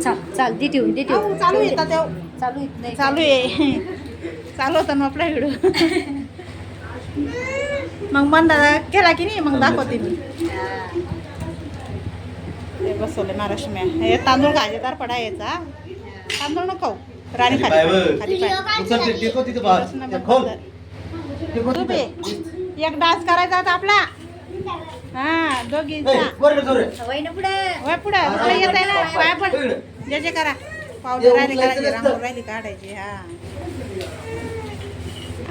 चाल दे ठेवून दे ठेवून चालू येतात तेव्हा चालू येत नाही चालू आहे चालू होता ना आपला व्हिडिओ मग बंद केला की नाही मग दाखवते मी हे बसवले महाराष्ट्र हे तांदूळ गाजेदार पडा यायचा तांदूळ नको राणी खाली एक डान्स करायचा होता आपला हा दोघींचा पुढे येत आहे ना पाय पण जे करा पावडर राहिली काढायची रांगोळी राहिली काढायची हा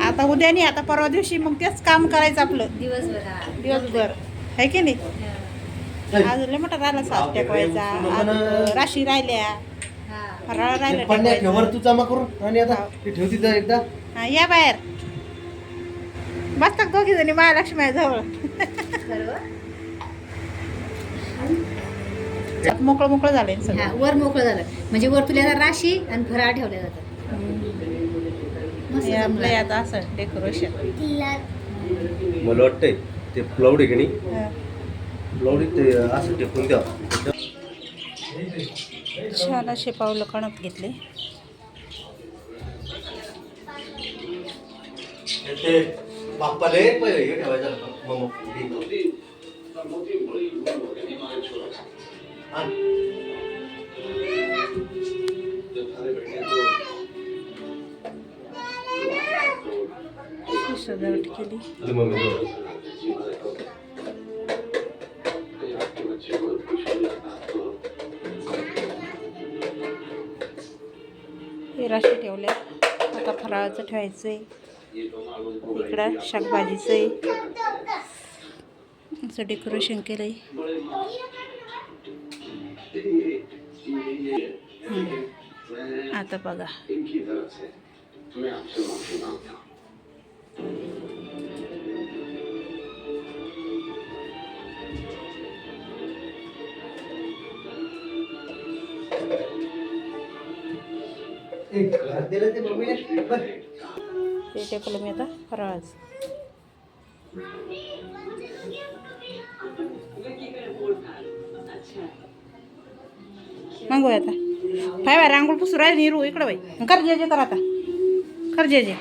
आता उद्या नाही आता परवा दिवशी मग तेच काम करायचं आपलं दिवसभर आहे की नाही आज लय मोठा राहिला सास टेकवायचा आज राशी राहिल्या फराळ राहिला तू जमा करून आणि आता ठेवती एकदा हा या बाहेर बसतात दोघी जणी महालक्ष्मी जवळ मोकळं मोकळं झालंय सगळं वर मोकळं झालं म्हणजे वर तुला राशी आणि फराळ ठेवल्या जातात हे आपलं आता असं डेकोरेशन मला वाटतंय ते प्लाउड आहे की नाही प्लाउड ते असं टेकून द्या छान असे पावलं कणत घेतले बाप्पाले हे ठेवायचं सजावट केली हे राशी ठेवल्या आता फराळाचं ठेवायचंय इकडं शाकभाजीचं आहे असं डेकोरेशन केलंय आता बघा ते टेकलं मी आता फराळाचं मग आता काय बाय रांगोळ पुसू राहील निरू इकडं बाई कर जे कर आता कर जे